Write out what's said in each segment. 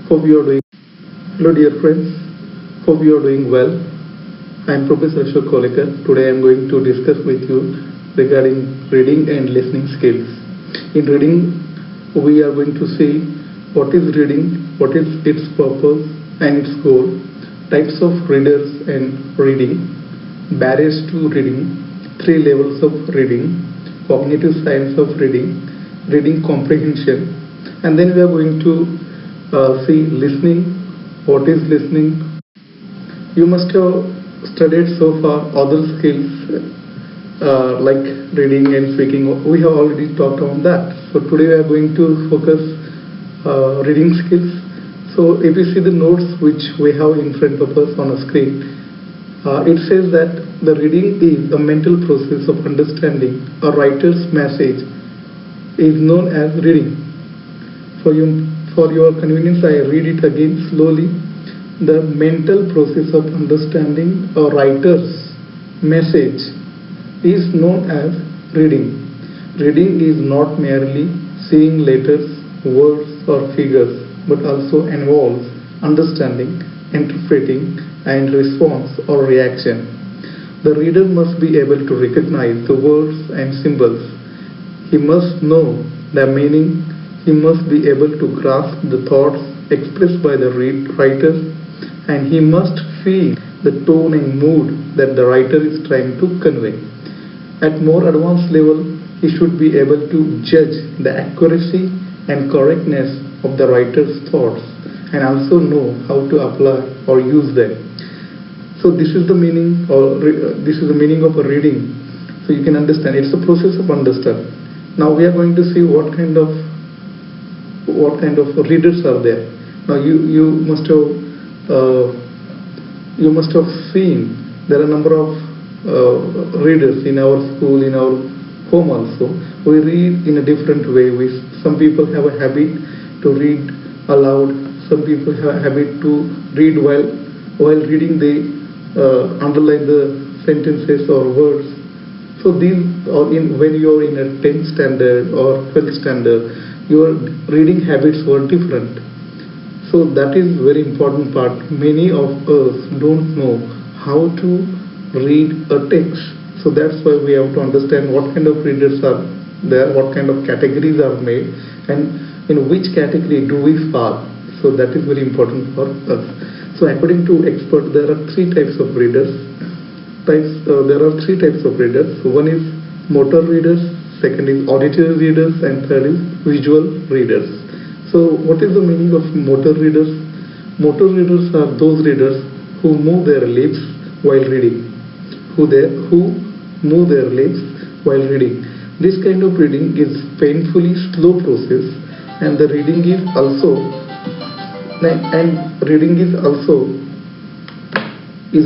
Hope you are doing. Hello, dear friends. Hope you are doing well. I am Professor B.Kolekar. Today I am going to discuss with you regarding reading and listening skills. In reading, we are going to see what is reading, what is its purpose and its goal, types of readers and reading, barriers to reading, three levels of reading, cognitive science of reading, reading comprehension, and then we are going to see listening, what is listening. You must have studied so far other skills like reading and speaking. We have already talked on that. So today we are going to focus reading skills. So if you see the notes which we have in front of us on a screen, it says that the reading is a mental process of understanding a writer's message is known as reading. For your convenience, I read it again slowly. The mental process of understanding a writer's message is known as reading. Reading is not merely seeing letters, words or figures, but also involves understanding, interpreting and response or reaction. The reader must be able to recognize the words and symbols. He must know their meaning. He must be able to grasp the thoughts expressed by the writer, and he must feel the tone and mood that the writer is trying to convey. At more advanced level, he should be able to judge the accuracy and correctness of the writer's thoughts and also know how to apply or use them. So this is the meaning, this is the meaning of a reading. So you can understand it's a process of understanding. Now we are going to see what kind of readers are there. Now you must have seen there are a number of readers in our school, in our home also. We read in a different way. Some people have a habit to read aloud. Some people have a habit to read while reading they underline the sentences or words. So these are when you are in a 10th standard or 12th standard, your reading habits were different. So that is very important part. Many of us don't know how to read a text. So that's why we have to understand what kind of readers are there, what kind of categories are made, and in which category do we fall. So that is very important for us. So according to experts, there are three types of readers. There are three types of readers. So one is motor readers, second is auditory readers, and third is visual readers. So what is the meaning of motor readers? Motor readers are those readers who move their lips while reading. Who move their lips while reading. This kind of reading is painfully slow process, and the reading is also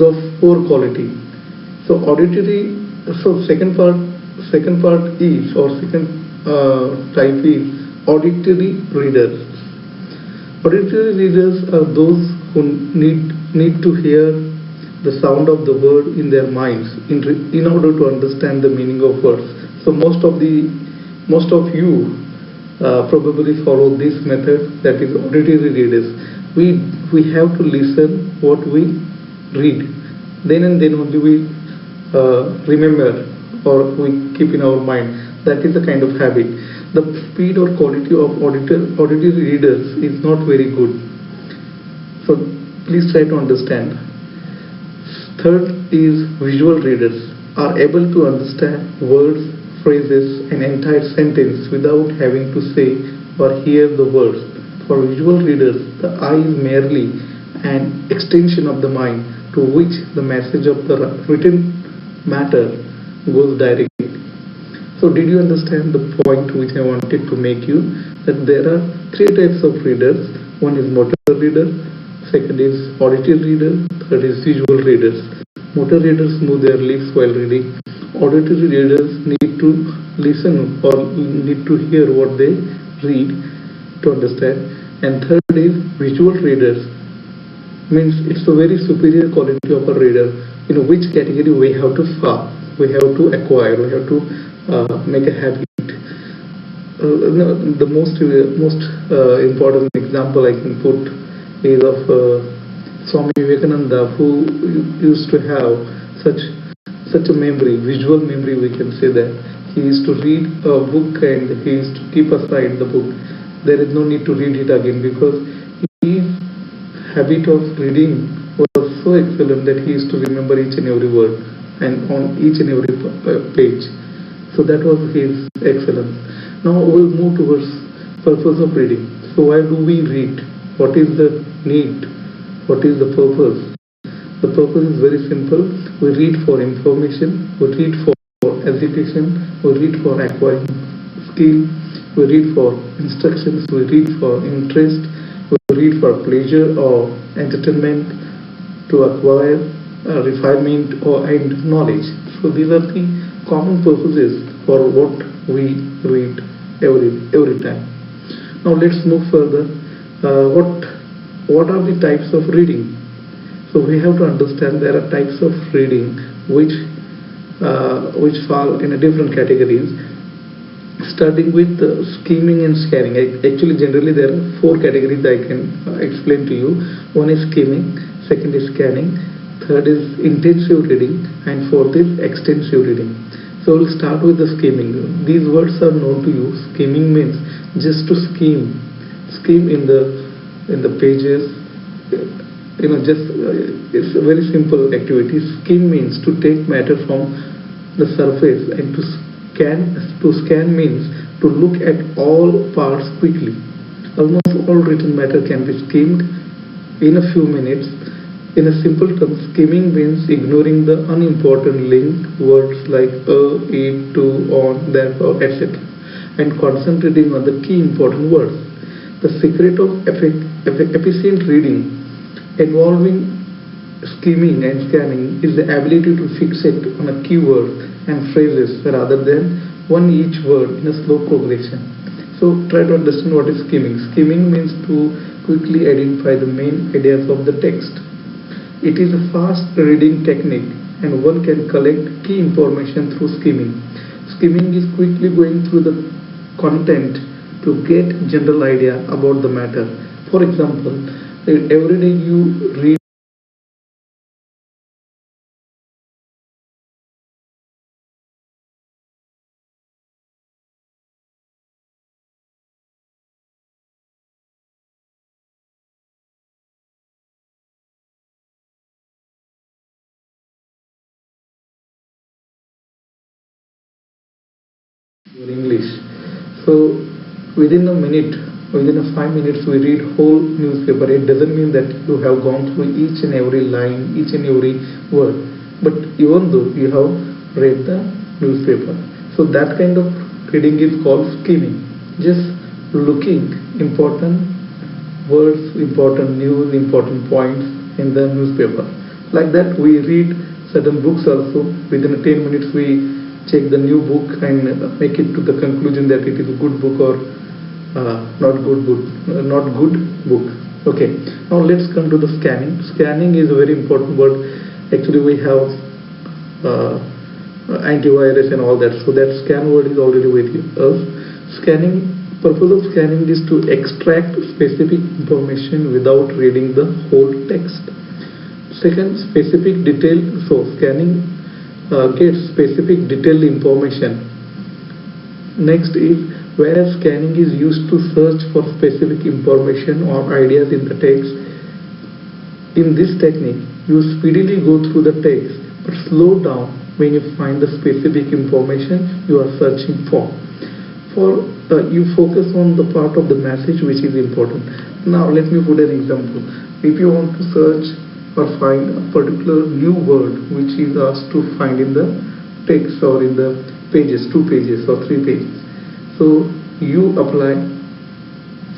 of poor quality. So auditory. So second type is auditory readers. Auditory readers are those who need to hear the sound of the word in their minds in order to understand the meaning of words. So most of you probably follow this method, that is auditory readers. We have to listen what we read. Then and then only we remember or we keep in our mind. That is the kind of habit. The speed or quality of auditory readers is not very good. So please try to understand. Third is visual readers, are able to understand words, phrases and entire sentence without having to say or hear the words. For visual readers, the eye is merely an extension of the mind to which the message of the written matter goes directly. So did you understand the point which I wanted to make you? That there are three types of readers. One is motor reader, second is auditory reader, third is visual readers. Motor readers move their lips while reading. Auditory readers need to listen or need to hear what they read to understand. And third is visual readers. Means it's a very superior quality of a reader, in which category we have to fall, we have to acquire, we have to make a habit. The most important example I can put is of Swami Vivekananda, who used to have such such a memory, visual memory, we can say that. He used to read a book and he used to keep aside the book. There is no need to read it again because his habit of reading was so excellent that he used to remember each and every word and on each and every page. So that was his excellence. Now we'll move towards purpose of reading. So why do we read? What is the need? What is the purpose? The purpose is very simple. We read for information, we read for education, we read for acquiring skill, we read for instructions, we read for interest, we read for pleasure or entertainment, to acquire refinement or and knowledge. So these are the common purposes for what we read every time. Now let's move further. What are the types of reading? So we have to understand there are types of reading which fall in a different categories, starting with skimming and scanning. Actually, generally there are four categories I can explain to you. One is skimming, second is scanning, third is intensive reading, and fourth is extensive reading. So we'll start with the skimming. These words are known to you. Skimming means just to skim in the pages. It's a very simple activity. Skim means to take matter from the surface, and to scan means to look at all parts quickly. Almost all written matter can be skimmed in a few minutes. In a simple term, skimming means ignoring the unimportant link words like it, to, on, therefore, etc., and concentrating on the key important words. The secret of efficient reading involving skimming and scanning is the ability to fixate on a keyword and phrases rather than one each word in a slow progression. So try to understand what is skimming. Skimming means to quickly identify the main ideas of the text. It is a fast reading technique and one can collect key information through skimming. Skimming is quickly going through the content to get general idea about the matter. For example, every day you read your English. So within a minute, within a 5 minutes, we read whole newspaper. It doesn't mean that you have gone through each and every line, each and every word. But even though you have read the newspaper, so that kind of reading is called skimming. Just looking important words, important news, important points in the newspaper. Like that, we read certain books also. Within 10 minutes, we check the new book and make it to the conclusion that it is a good book or not good book. Okay. Now let's come to the scanning. Scanning is a very important word. Actually, we have antivirus and all that. So that scan word is already with us. Scanning. Purpose of scanning is to extract specific information without reading the whole text. Second, specific detail. So scanning gets specific detailed information. Next is whereas scanning is used to search for specific information or ideas in the text. In this technique, you speedily go through the text but slow down when you find the specific information you are searching for. You focus on the part of the message which is important. Now let me put an example. If you want to search or find a particular new word which is asked to find in the text or in the pages, 2 pages or 3 pages, so you apply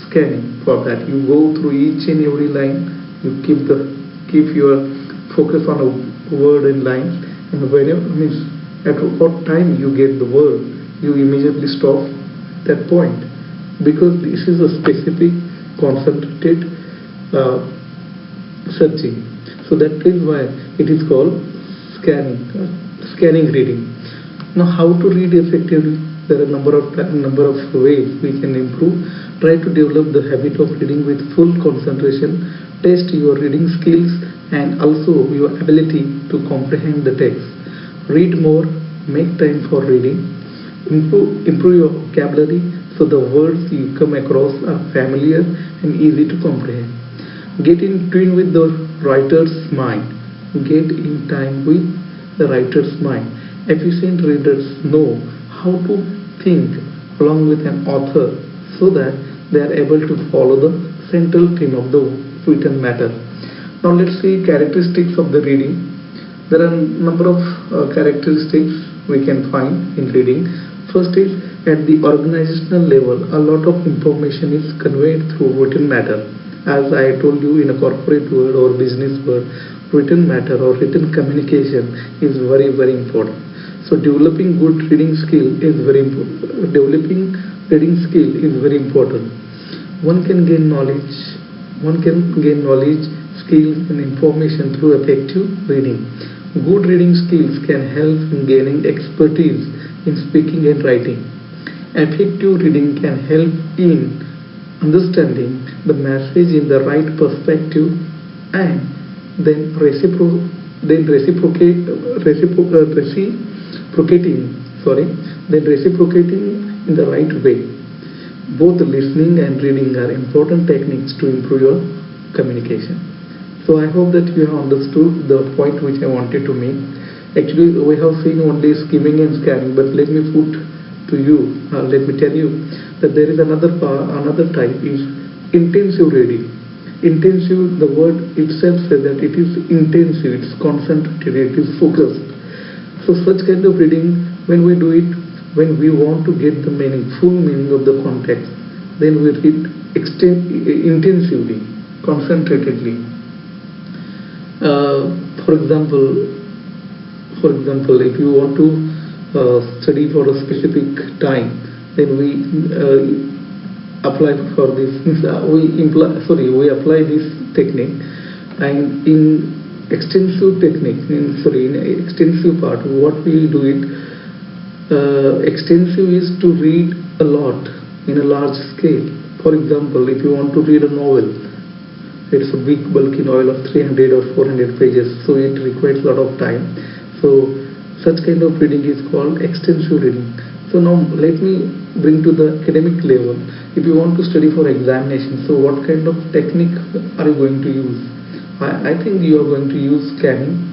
scanning for that. You go through each and every line, you keep your focus on a word and lines, and whenever means at what time you get the word, you immediately stop that point, because this is a specific concentrated searching. So that is why it is called scanning reading. Now, how to read effectively? There are a number of ways we can improve. Try to develop the habit of reading with full concentration. test your reading skills and also your ability to comprehend the text. Read more, make time for reading, improve your vocabulary so the words you come across are familiar and easy to comprehend. Get in tune with the writer's mind. Get in time with the writer's mind. Efficient readers know how to think along with an author so that they are able to follow the central theme of the written matter. Now let's see characteristics of the reading. There are a number of characteristics we can find in reading. First is at the organizational level, a lot of information is conveyed through written matter. As I told you, in a corporate world or business world, written matter or written communication is very, very important. So developing good reading skill is very important. Developing reading skill is very important. One can gain knowledge, skills and information through effective reading. Good reading skills can help in gaining expertise in speaking and writing. Effective reading can help in understanding the message in the right perspective and then reciprocating in the right way. Both listening and reading are important techniques to improve your communication. So I hope that you have understood the point which I wanted to make. Actually, we have seen only skimming and scanning, but let me tell you that there is another type is intensive reading. Intensive, the word itself says that it is intensive, it's concentrated, it is focused. So such kind of reading, when we do it, when we want to get the full meaning of the context, then we read intensively, concentratedly. For example, if you want to study for a specific time, then we apply for this. We apply this technique, and in extensive part, what we do it. Extensive is to read a lot in a large scale. For example, if you want to read a novel, it's a big bulky novel of 300 or 400 pages, so it requires a lot of time. So such kind of reading is called extensive reading. So now let me bring to the academic level. If you want to study for examination, so what kind of technique are you going to use? I think you are going to use scanning,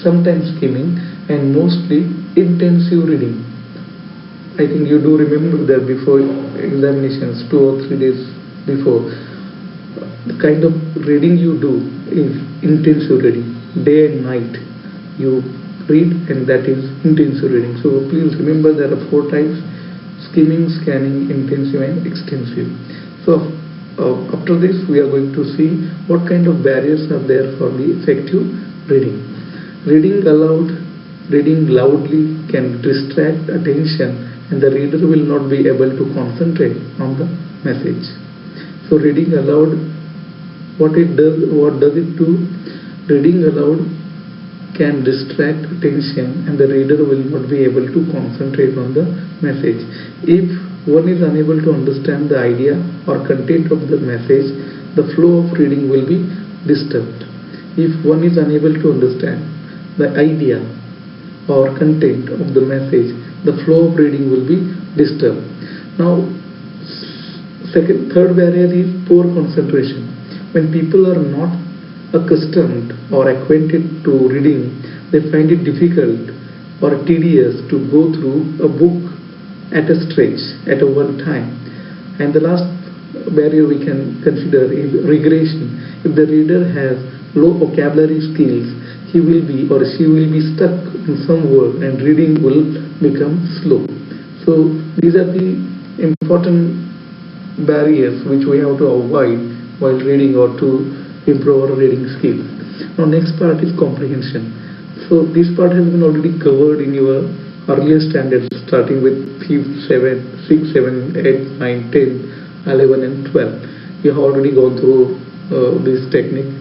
sometimes skimming, and mostly intensive reading. I think you do remember that before examinations, 2 or 3 days before, the kind of reading you do is intensive reading. Day and night you read, and that is intensive reading. So please remember there are 4 types: skimming, scanning, intensive and extensive. So after this we are going to see what kind of barriers are there for the effective reading. Reading aloud, reading loudly can distract attention, and the reader will not be able to concentrate on the message. So reading aloud, what does it do? Reading aloud can distract attention, and the reader will not be able to concentrate on the message. If one is unable to understand the idea or content of the message, the flow of reading will be disturbed. If one is unable to understand the idea or content of the message, the flow of reading will be disturbed. Now, third barrier is poor concentration. When people are not accustomed or acquainted to reading, they find it difficult or tedious to go through a book at a stretch, at a one time. And the last barrier we can consider is regression. If the reader has low vocabulary skills, he will be or she will be stuck in some word, and reading will become slow. So these are the important barriers which we have to avoid while reading or to improve our reading skills. Now next part is comprehension. So this part has been already covered in your earlier standards, starting with 5th, 7th, 6th, 7th, 8th, 9th, 10th, 11 and 12. You have already gone through this technique,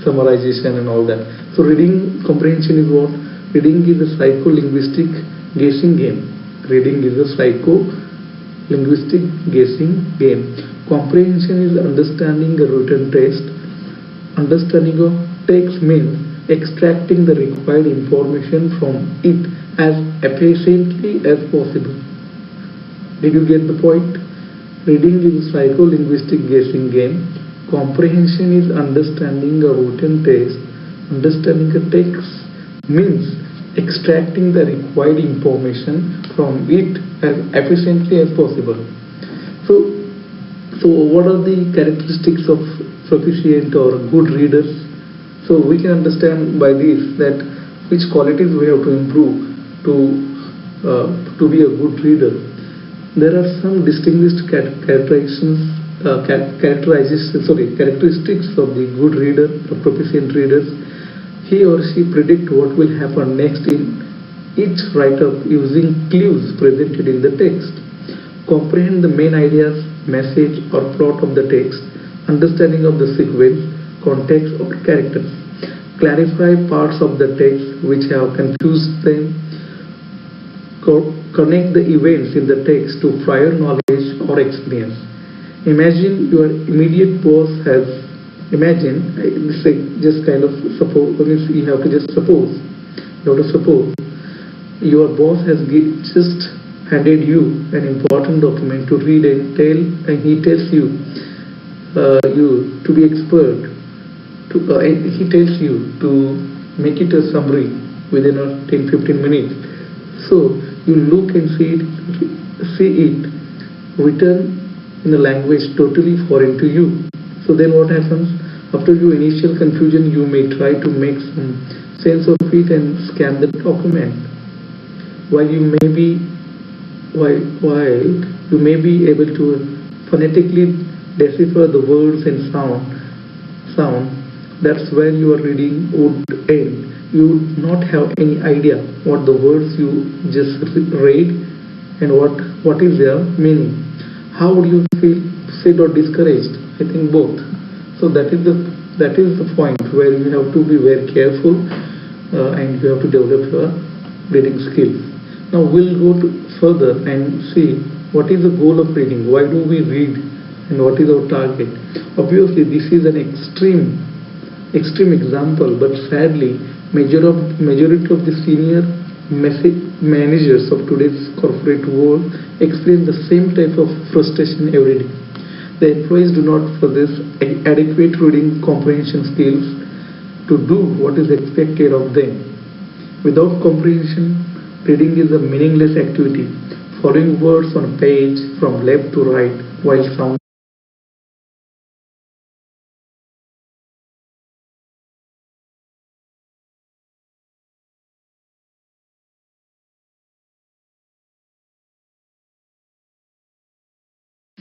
summarization and all that. So reading comprehension is what? Reading is a psycho-linguistic guessing game. Reading is a psycho-linguistic guessing game. Comprehension is understanding a written text, Understanding of text means extracting the required information from it as efficiently as possible. Did you get the point? Reading is a psycho-linguistic guessing game. Comprehension is understanding a written text. Understanding a text means extracting the required information from it as efficiently as possible. So, what are the characteristics of proficient or good readers? So we can understand by this that which qualities we have to improve to be a good reader. There are some distinguished characteristics of the good reader, the proficient readers. He or she predict what will happen next in each write-up using clues presented in the text. Comprehend the main ideas, message or plot of the text, understanding of the sequence, context or characters. Clarify parts of the text which have confused them. Connect the events in the text to prior knowledge or experience. Imagine your immediate boss has, just kind of suppose, you have to suppose your boss has just handed you an important document to read and he tells you to be expert. He tells you to make it a summary within 10-15 minutes. So you look and see it written in a language totally foreign to you. So then what happens? After your initial confusion, you may try to make some sense of it and scan the document. While you may be able to phonetically decipher the words and sound, that's where your reading would end. You would not have any idea what the words you just read and what is their meaning. How would you feel sad or discouraged? I think both. So that is the point where you have to be very careful and you have to develop your reading skills. Now we'll go further and see what is the goal of reading. Why do we read and what is our target? Obviously this is an extreme example, but sadly majority of the senior managers of today's corporate world experience the same type of frustration every day. The employees do not possess adequate reading comprehension skills to do what is expected of them. Without comprehension, reading is a meaningless activity, following words on a page from left to right while sound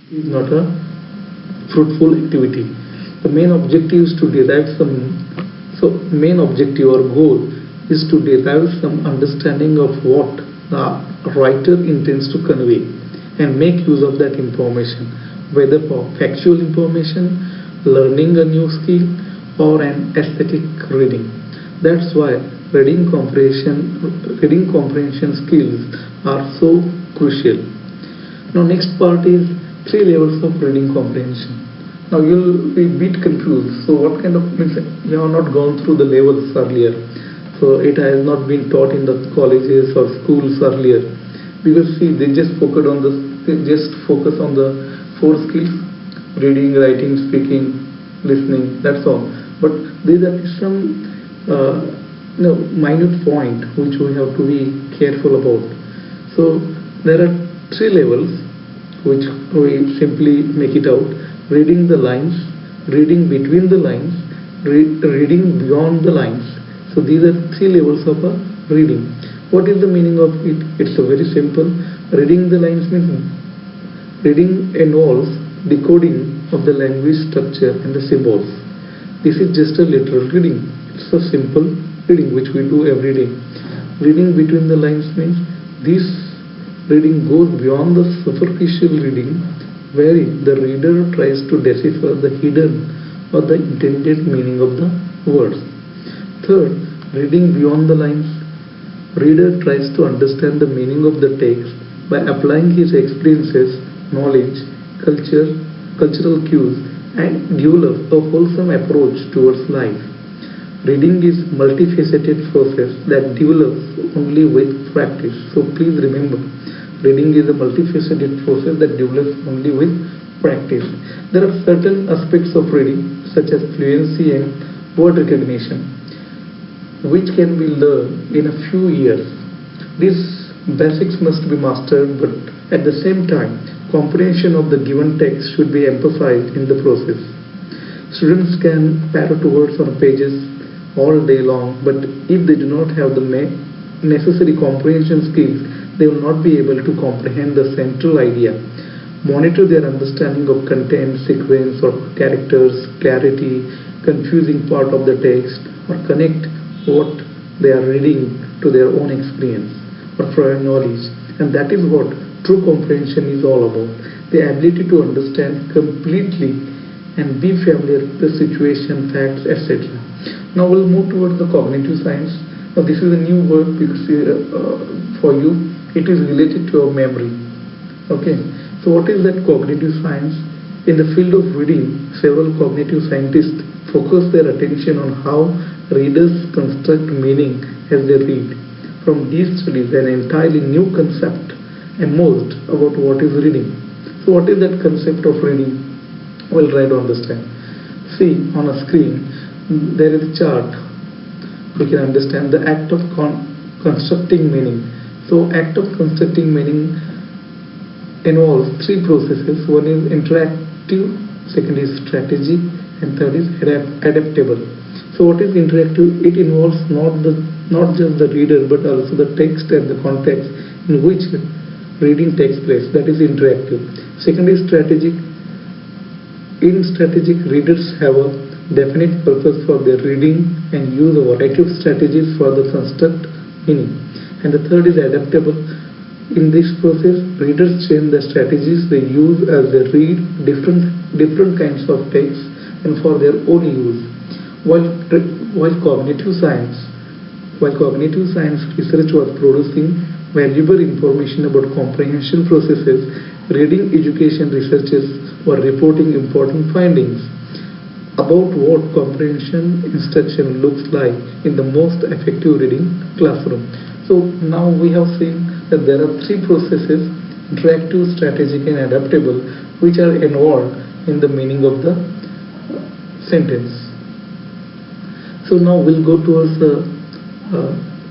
is not a fruitful activity. The main objective or goal is to derive some understanding of what the writer intends to convey and make use of that information, whether for factual information, learning a new skill, or an aesthetic reading. That's why reading comprehension skills are so crucial. Now next part is 3 levels of reading comprehension. Now you'll be a bit confused. So what kind of means you have not gone through the levels earlier. So it has not been taught in the colleges or schools earlier. Because see, they just focus on the 4 skills: reading, writing, speaking, listening. That's all. But there is some minute point which we have to be careful about. So there are 3 levels which we simply make it out: reading the lines, reading between the lines, reading beyond the lines. So these are 3 levels of a reading. What is the meaning of it? It's a very simple. Reading the lines means reading involves decoding of the language structure and the symbols. This is just a literal reading. It's a simple reading which we do every day. Reading between the lines means this reading goes beyond the superficial reading, wherein the reader tries to decipher the hidden or the intended meaning of the words. Third, reading beyond the lines. Reader tries to understand the meaning of the text by applying his experiences, knowledge, cultural cues, and develop a wholesome approach towards life. Reading is multifaceted process that develops only with practice. So please remember, reading is a multifaceted process that develops only with practice. There are certain aspects of reading such as fluency and word recognition which can be learned in a few years. These basics must be mastered, but at the same time, comprehension of the given text should be emphasized in the process. Students can parrot words on pages all day long, but if they do not have the necessary comprehension skills, they will not be able to comprehend the central idea. Monitor their understanding of content, sequence, or characters, clarity, confusing part of the text, or connect what they are reading to their own experience or prior knowledge. And that is what true comprehension is all about. The ability to understand completely and be familiar with the situation, facts, etc. Now we'll move towards the cognitive science. Now this is a new word because for you it is related to your memory. Okay. So what is that cognitive science? In the field of reading, several cognitive scientists focus their attention on how readers construct meaning as they read. From these studies, an entirely new concept emerged about what is reading. So what is that concept of reading? We'll try to understand. See, on a screen, there is a chart. We can understand the act of constructing meaning. So act of constructing meaning involves three processes. One is interactive, second is strategic, and third is adaptable. So what is interactive? It involves not just the reader but also the text and the context in which reading takes place. That is interactive. Second is strategic. In strategic, readers have a definite purpose for their reading and use a variety of strategies for the construct meaning. And the third is adaptable. In this process, readers change the strategies they use as they read different kinds of texts and for their own use. While cognitive science research was producing valuable information about comprehension processes, reading education researchers were reporting important findings about what comprehension instruction looks like in the most effective reading classroom. So now we have seen that there are three processes: interactive, strategic, and adaptable, which are involved in the meaning of the sentence. So now we'll go towards the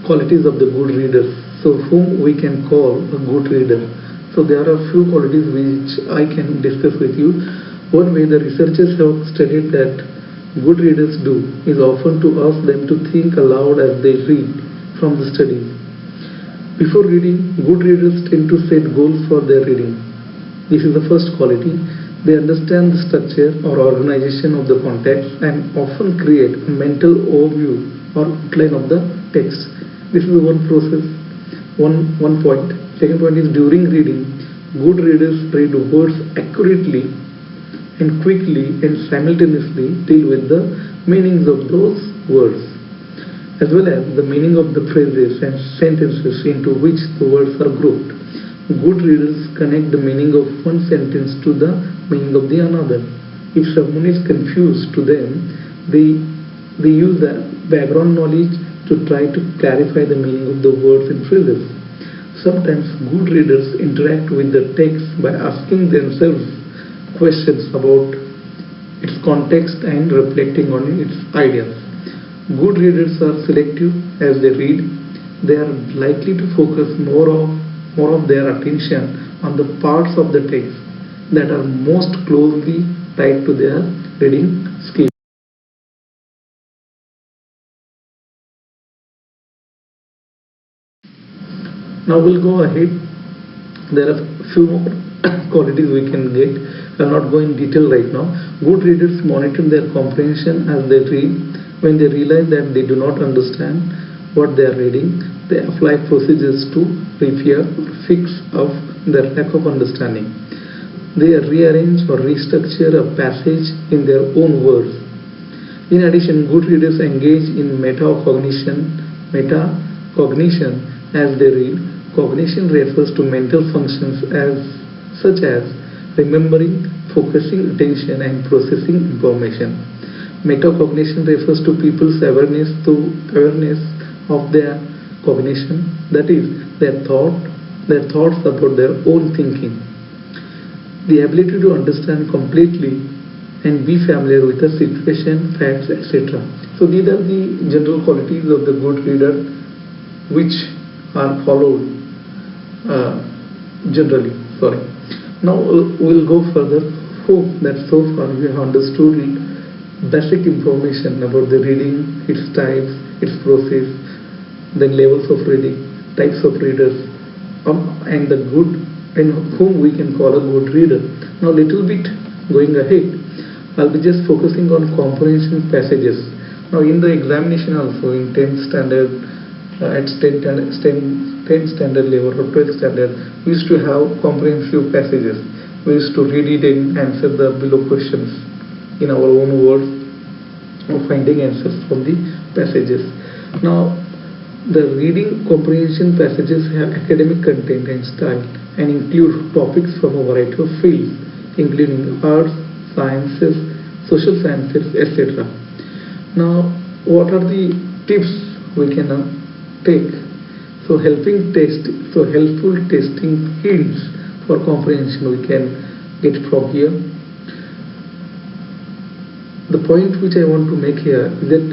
qualities of the good readers. So whom we can call a good reader. So there are a few qualities which I can discuss with you. One way the researchers have studied that good readers do is often to ask them to think aloud as they read from the studies. Before reading, good readers tend to set goals for their reading. This is the first quality. They understand the structure or organization of the context and often create a mental overview or outline of the text. This is one process, one point. Second point is during reading, good readers read words accurately and quickly and simultaneously deal with the meanings of those words, as well as the meaning of the phrases and sentences into which the words are grouped. Good readers connect the meaning of one sentence to the meaning of the another. If someone is confused to them, they use the background knowledge to try to clarify the meaning of the words and phrases. Sometimes good readers interact with the text by asking themselves questions about its context and reflecting on its ideas. Good readers are selective as they read. They are likely to focus more of their attention on the parts of the text that are most closely tied to their reading skills. Now we'll go ahead. There are few more qualities we can get. I'm not going in detail right now. Good readers monitor their comprehension as they read. When they realize that they do not understand what they are reading, they apply procedures to repair or fix up their lack of understanding. They rearrange or restructure a passage in their own words. In addition, good readers engage in metacognition as they read. Cognition refers to mental functions such as remembering, focusing attention and processing information. Metacognition refers to people's awareness of their cognition, that is, their thoughts about their own thinking. The ability to understand completely and be familiar with the situation, facts, etc. So these are the general qualities of the good reader which are followed generally. Now we'll go further. Hope that so far we have understood basic information about the reading, its types, its process, the levels of reading, types of readers, and the good, and whom we can call a good reader. Now little bit going ahead, I'll be just focusing on comprehension passages. Now in the examination also in 10th standard, at 10th standard level or 12th standard, we used to have comprehensive passages. We used to read it and answer the below questions in our own words or finding answers from the passages. Now the reading comprehension passages have academic content and style and include topics from a variety of fields including arts, sciences, social sciences, etc. Now what are the tips we can take? So helpful testing hints for comprehension we can get from here. The point which I want to make here is that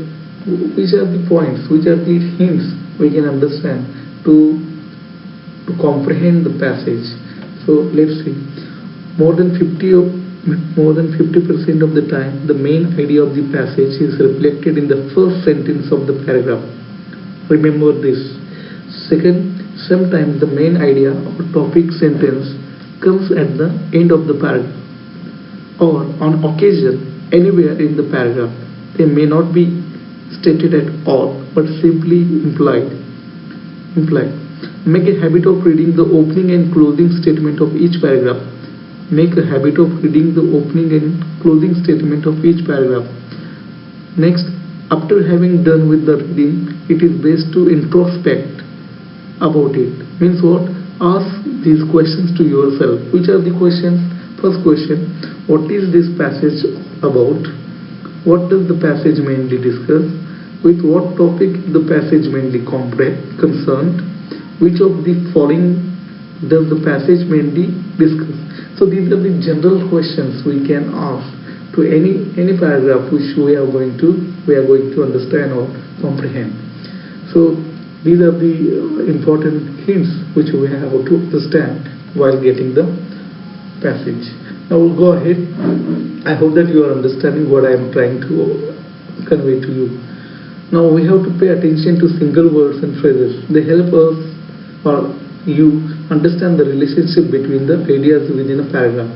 which are the points, which are the hints we can understand to comprehend the passage. So let's see. More than 50% of the time, the main idea of the passage is reflected in the first sentence of the paragraph. Remember this. Second, sometimes the main idea or topic sentence comes at the end of the paragraph, or on occasion anywhere in the paragraph. They may not be stated at all, but simply implied. Make a habit of reading the opening and closing statement of each paragraph. Make a habit of reading the opening and closing statement of each paragraph. Next, after having done with the reading, it is best to introspect about it. Means what? Ask these questions to yourself. Which are the questions? First question, what is this passage about? What does the passage mainly discuss? With what topic is the passage mainly concerned? Which of the following does the passage mainly discuss? So these are the general questions we can ask to any paragraph which we are going to understand or comprehend. So these are the important hints which we have to understand while getting the passage. Now we'll go ahead. I hope that you are understanding what I am trying to convey to you. Now we have to pay attention to single words and phrases. They help us or you understand the relationship between the ideas within a paragraph.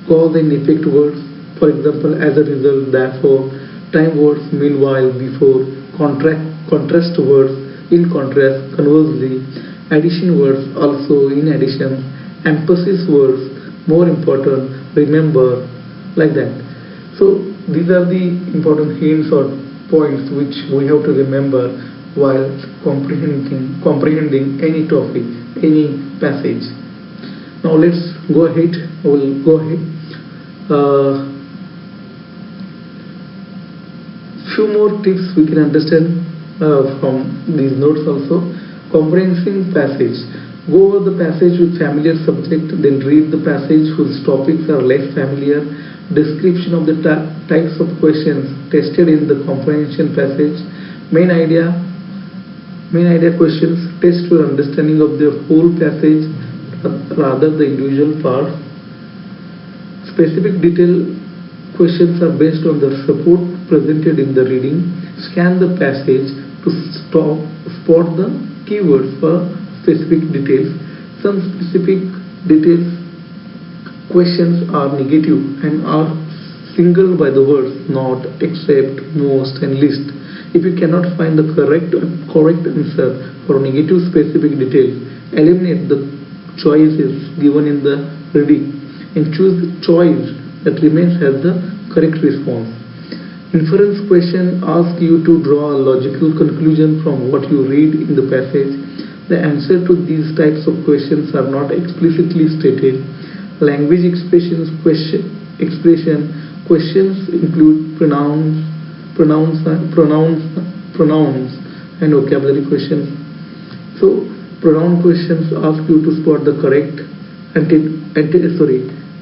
Cause and effect words, for example, as a result, therefore, time words, meanwhile, before, contrast words, in contrast, conversely, addition words, also, in addition, emphasis words, more important, remember, like that. So these are the important hints or points which we have to remember while comprehending any topic, any passage. Now let's go ahead. We'll go ahead. Few more tips we can understand from these notes also. Comprehensive passage. Go over the passage with familiar subject, then read the passage whose topics are less familiar. Description of the types of questions tested in the comprehension passage. Main idea questions test your understanding of the whole passage rather the individual parts. Specific detail questions are based on the support presented in the reading. Scan the passage to spot the keywords for specific details. Some specific details questions are negative and are singled by the words not, except, most and least. If you cannot find the correct answer for negative specific details, eliminate the choices given in the reading and choose the choice that remains as the correct response. Inference question asks you to draw a logical conclusion from what you read in the passage. The answer to these types of questions are not explicitly stated. Language expressions question expression. Questions include pronouns, and vocabulary questions. So, pronoun questions ask you to spot the correct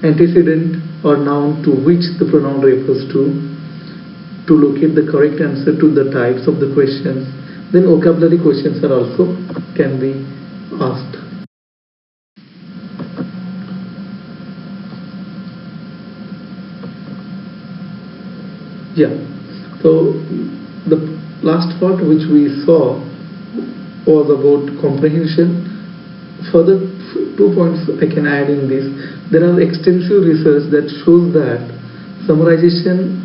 antecedent or noun to which the pronoun refers to locate the correct answer to the types of the questions. Then vocabulary questions are also can be asked. Yeah. So the last part which we saw was about comprehension. Further 2 points I can add in this. There are extensive research that shows that summarization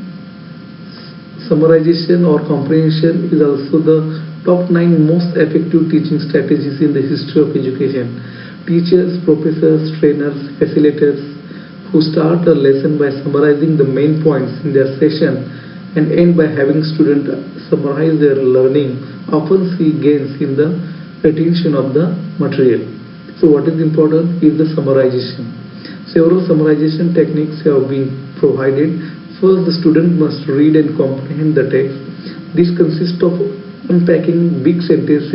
or comprehension is also the top 9 most effective teaching strategies in the history of education. Teachers, professors, trainers, facilitators who start a lesson by summarizing the main points in their session and end by having students summarize their learning often see gains in the retention of the material. So what is important is the summarization. Several summarization techniques have been provided. First, the student must read and comprehend the text. This consists of unpacking big sentences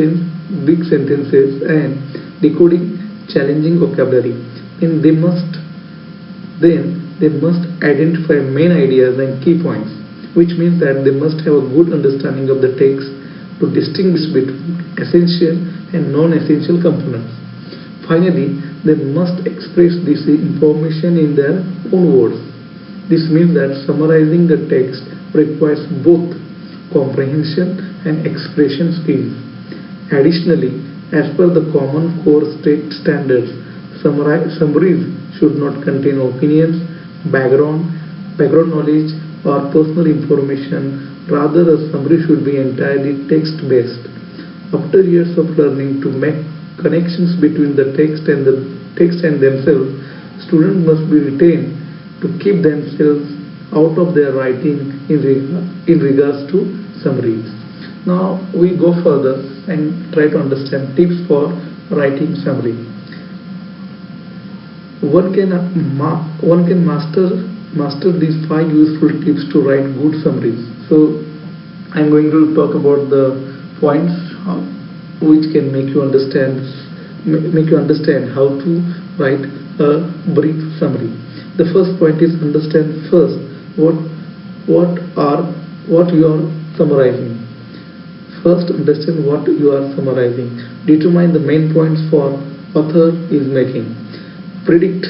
and decoding challenging vocabulary. Then they must identify main ideas and key points, which means that they must have a good understanding of the text to distinguish between essential and non-essential components. Finally, they must express this information in their own words. This means that summarizing the text requires both comprehension and expression skills. Additionally, as per the common core state standards, summaries should not contain opinions, background knowledge, or personal information. Rather, a summary should be entirely text-based. After years of learning to make connections between the text and themselves, students must be retained to keep themselves out of their writing in regards to summaries. Now we go further and try to understand tips for writing summary. One can master these 5 useful tips to write good summaries. So I'm going to talk about the points which can make you understand how to write a brief summary. The first point is understand first what you are summarizing. First, understand what you are summarizing. Determine the main points for author is making. Predict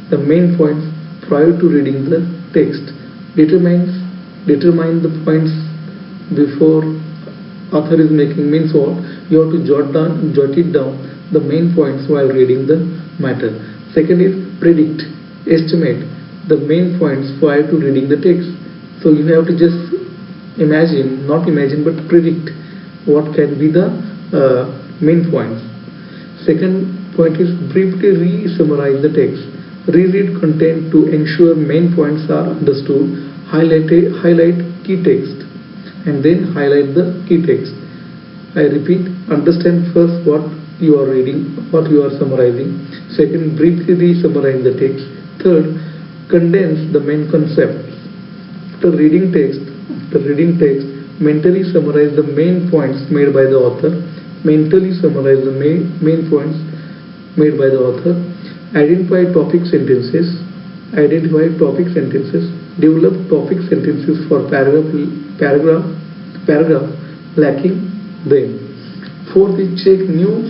the main points prior to reading the text. Determine the points before author is making means what? You have to jot it down the main points while reading the matter. Second is predict, estimate the main points prior to reading the text. So you have to just not imagine but predict what can be the main points. Second point is briefly re-summarize the text. Reread content to ensure main points are understood. Highlight key text and then highlight the key text. I repeat, understand first what you are reading, what you are summarizing. Second, briefly re-summarize the text. Third, condense the main concepts. After reading text, mentally summarize the main points made by the author. Mentally summarize the main points made by the author. Identify topic sentences. Develop topic sentences for paragraph lacking them. Fourth is check new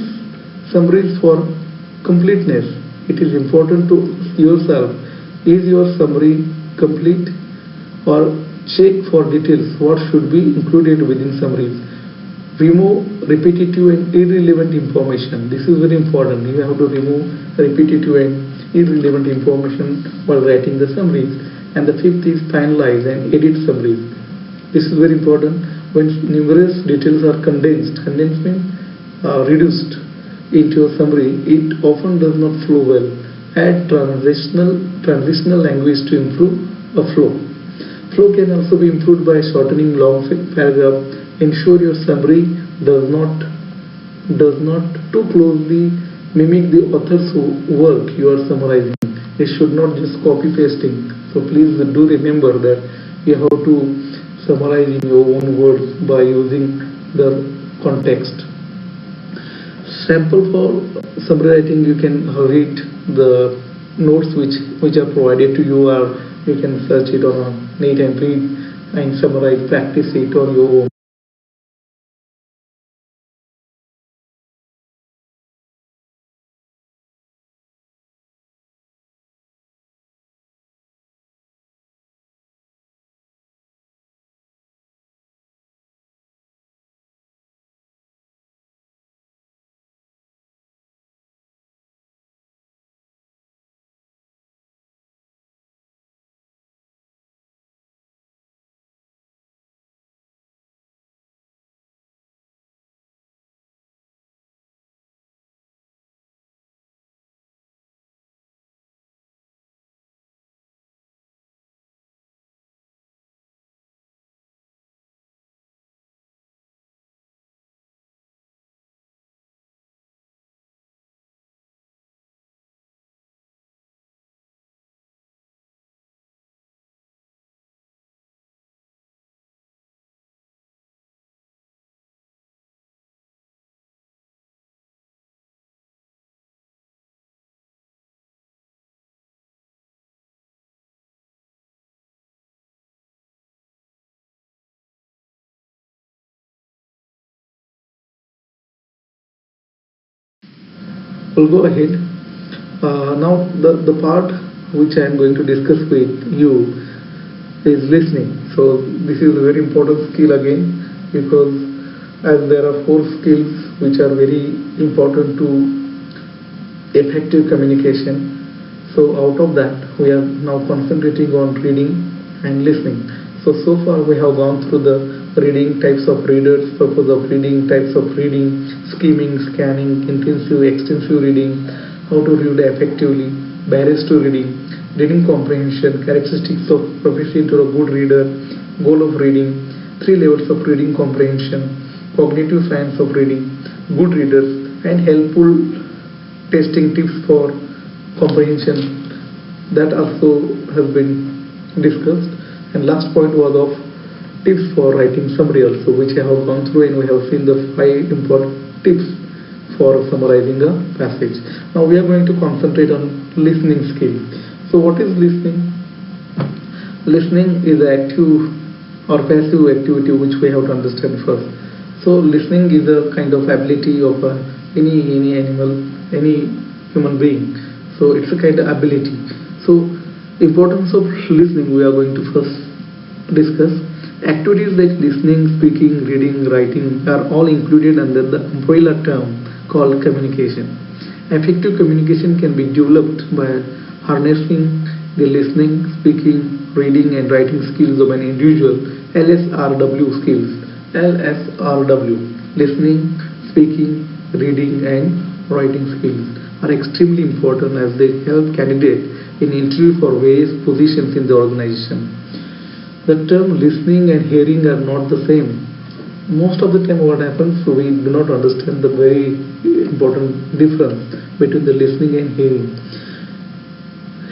summaries for completeness. It is important to ask yourself, is your summary complete? Or check for details what should be included within summaries. Remove repetitive and irrelevant information. This is very important. You have to remove repetitive and irrelevant information while writing the summaries. And the fifth is finalize and edit summaries. This is very important. When numerous details are condensed means reduced into a summary, it often does not flow well. Add transitional language to improve a flow. Flow can also be improved by shortening long paragraph. Ensure your summary does not too closely mimic the author's work you are summarizing. It should not just copy pasting. So please do remember that you have to summarize in your own words by using the context. Sample for summary writing, you can read the notes which are provided to you, or you can search it on a net and read and summarize, practice it on your own. We'll go ahead. Now the part which I am going to discuss with you is listening. So this is a very important skill again, because as there are four skills which are very important to effective communication. So out of that we are now concentrating on reading and listening. So far we have gone through the reading, types of readers, purpose of reading, types of reading, skimming, scanning, intensive, extensive reading, how to read effectively, barriers to reading, reading comprehension, characteristics of proficient or a good reader, goal of reading, three levels of reading comprehension, cognitive science of reading, good readers, and helpful testing tips for comprehension. That also has been discussed. And last point was of tips for writing summary also, which I have gone through, and we have seen the 5 important tips for summarizing a passage. Now we are going to concentrate on listening skill. So what is listening? Listening is an active or passive activity which we have to understand first. So listening is a kind of ability of any animal, any human being. So it's a kind of ability. So importance of listening we are going to first discuss. Activities like listening, speaking, reading, writing are all included under the umbrella term called communication. Effective communication can be developed by harnessing the listening, speaking, reading and writing skills of an individual. LSRW skills. LSRW, listening, speaking, reading and writing skills, are extremely important as they help candidates in interview for various positions in the organization. The term listening and hearing are not the same. Most of the time what happens, we do not understand the very important difference between the listening and hearing.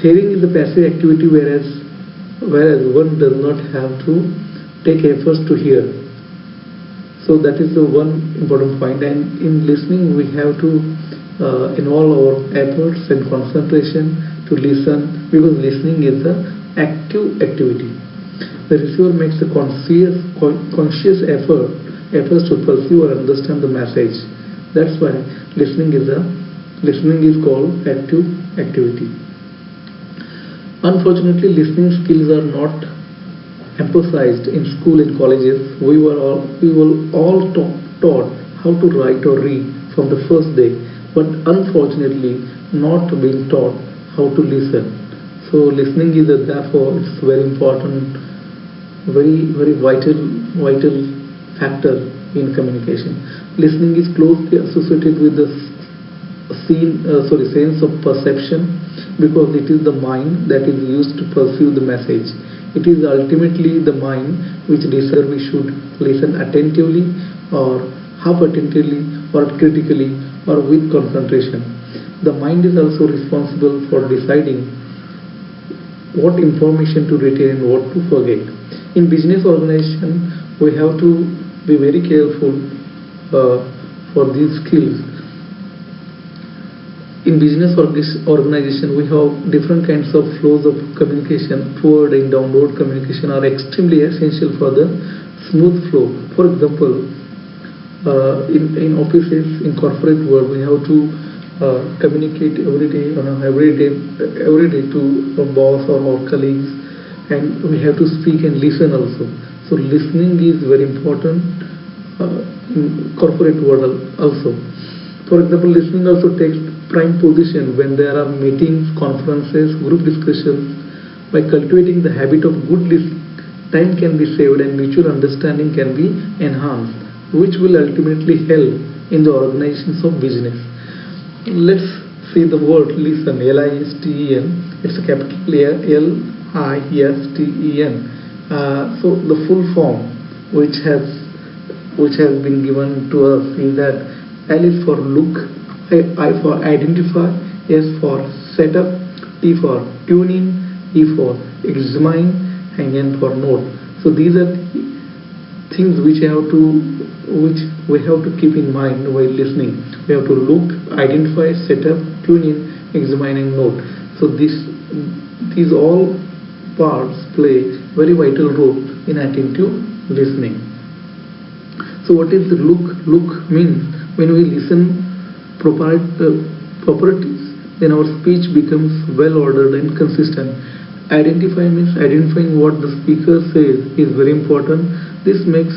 Hearing is a passive activity, whereas one does not have to take efforts to hear. So that is the one important point. And in listening we have to involve our efforts and concentration to listen, because listening is an active activity. The receiver makes a conscious efforts to perceive or understand the message. That's why listening is called active activity. Unfortunately, listening skills are not emphasized in school and colleges. We were all taught how to write or read from the first day, but unfortunately not being taught how to listen. So listening is therefore it's very important, very vital factor in communication. Listening is closely associated with the sense of perception, because it is the mind that is used to perceive the message. It is ultimately the mind which decides we should listen attentively or half attentively or critically or with concentration. The mind is also responsible for deciding what information to retain and what to forget. In business organization, we have to be very careful for these skills. In business organization, we have different kinds of flows of communication. Forward and downward communication are extremely essential for the smooth flow. For example, in offices, in corporate world, we have to communicate every day to a boss or our colleagues, and we have to speak and listen also. So listening is very important in corporate world also. For example, listening also takes prime position when there are meetings, conferences, group discussions. By cultivating the habit of good listening, time can be saved and mutual understanding can be enhanced, which will ultimately help in the organizations of business. Let's see the word listen, L-I-S-T-E-N. It's a capital L-I-S-T-E-N. So the full form which has been given to us is that L is for look, I for identify, S for setup, T for tune in, E for examine, and N for note. So these are things which we have to keep in mind while listening. We have to look, identify, set up, tune in, examine, and note. So these all parts play very vital role in attentive listening. So what is the look? Look means when we listen properties, then our speech becomes well ordered and consistent. Identify means identifying what the speaker says is very important. This makes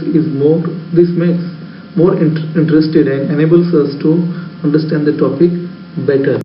more interested and enables us to understand the topic better.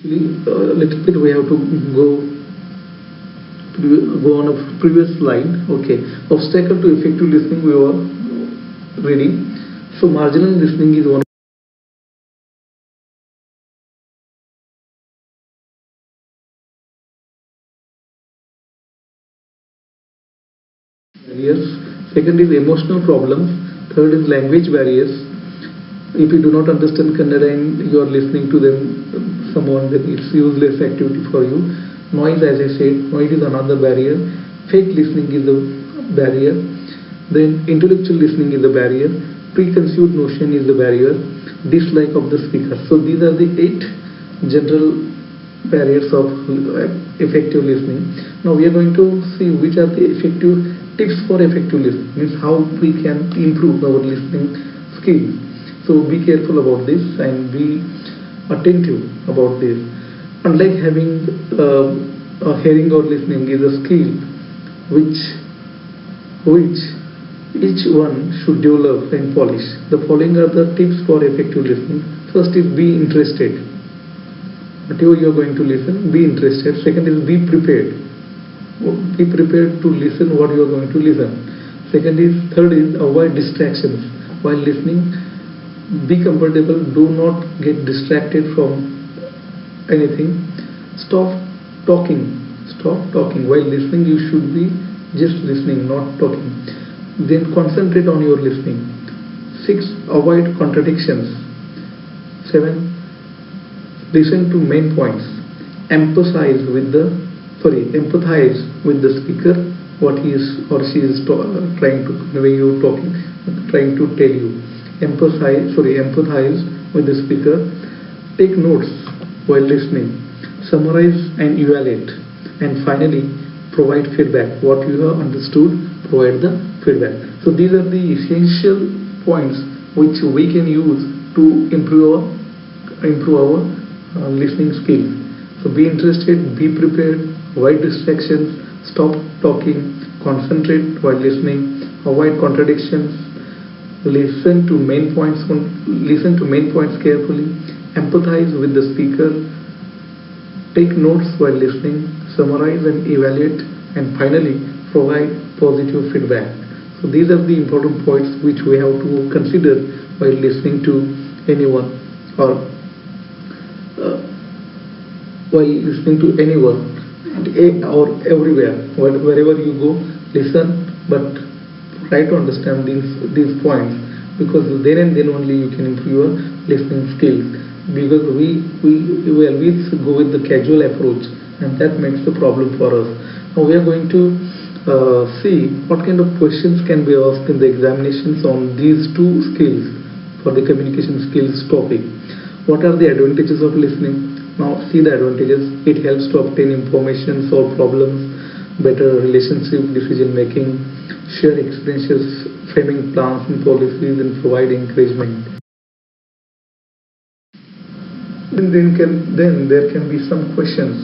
A little bit we have to go on a previous slide. Okay, obstacle to effective listening we were reading. So marginal listening is one barriers. Second is emotional problems. Third is language barriers. If you do not understand Kannada and you are listening to them, someone, then it's useless activity for you. Noise, as I said, noise is another barrier. Fake listening is a barrier. Then intellectual listening is a barrier. Preconceived notion is the barrier. Dislike of the speaker. So these are the 8 general barriers of effective listening. Now we are going to see which are the effective tips for effective listening. Means how we can improve our listening skills. So be careful about this and be attentive about this. Unlike having hearing or listening is a skill which each one should develop and polish. The following are the tips for effective listening. First is be interested. Whatever you are going to listen, be interested. Second is be prepared. Be prepared to listen what you are going to listen. Third is avoid distractions while listening. Be comfortable. Do not get distracted from anything. Stop talking. While listening, you should be just listening, not talking. Then concentrate on your listening. 6. Avoid contradictions. 7. Listen to main points. Empathize with the speaker, what he is or she is trying to convey you, trying to tell you. Empathize with the speaker. Take notes while listening. Summarize and evaluate. And finally, provide feedback. What you have understood, provide the feedback. So these are the essential points which we can use to improve our listening skills. So be interested, be prepared, avoid distractions, stop talking, concentrate while listening, avoid contradictions, listen to main points carefully, empathize with the speaker, take notes while listening, summarize and evaluate, and finally provide positive feedback. So these are the important points which we have to consider while listening to anyone or or everywhere. Wherever you go, listen, but try to understand these points, because then and then only you can improve your listening skills. Because we always go with the casual approach, and that makes the problem for us. Now we are going to see what kind of questions can be asked in the examinations on these 2 skills for the communication skills topic. What are the advantages of listening? Now see the advantages. It helps to obtain information, solve problems, better relationship, decision making, share experiences, framing plans and policies, and provide encouragement. Then there can be some questions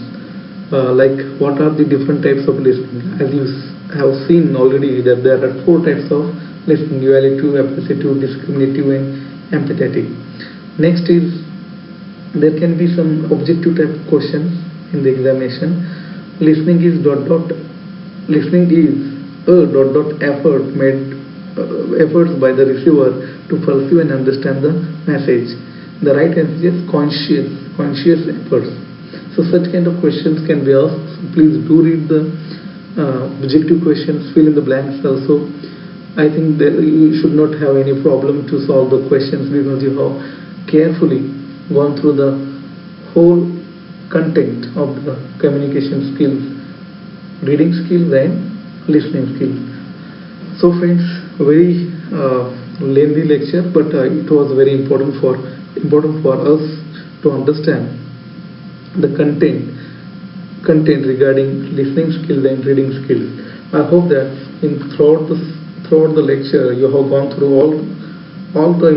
like what are the different types of listening? As you have seen already that there are 4 types of listening: evaluative, appreciative, discriminative, and empathetic. Next is there can be some objective type questions in the examination. Listening is efforts by the receiver to perceive and understand the message. The right answer is conscious efforts. So such kind of questions can be asked. So please do read the objective questions, fill in the blanks also. I think that you should not have any problem to solve the questions, because you have carefully gone through the whole content of the communication skills, reading skills and listening skills. So friends, very lengthy lecture, but it was very important for us to understand the content regarding listening skills and reading skills. I hope that throughout the lecture you have gone through all the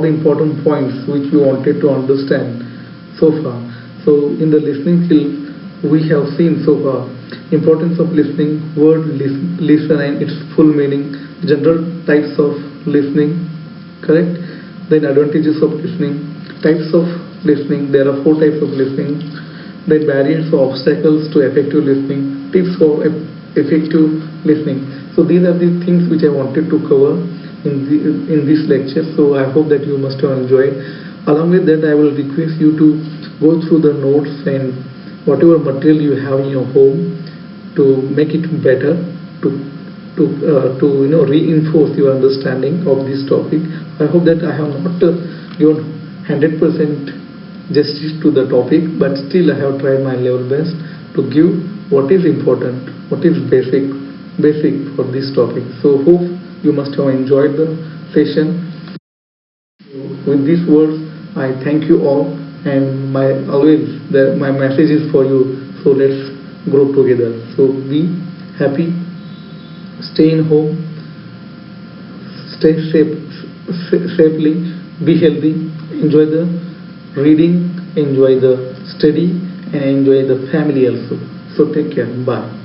important points which we wanted to understand so far. So in the listening skills we have seen so far importance of listening, word listen and its full meaning, general types of listening, correct? Then advantages of listening, types of listening. There are 4 types of listening. The barriers or obstacles to effective listening, tips for effective listening. So these are the things which I wanted to cover in this lecture. So I hope that you must have enjoyed. Along with that, I will request you to go through the notes and whatever material you have in your home to make it better, to reinforce your understanding of this topic. I hope that I have not given 100% justice to the topic, but still I have tried my level best to give what is important, what is basic for this topic. So hope you must have enjoyed the session. With these words, I thank you all, and my message is for you. So let's grow together. So be happy, stay in home, stay safely, be healthy, enjoy the reading, enjoy the study, and enjoy the family also. So take care. Bye.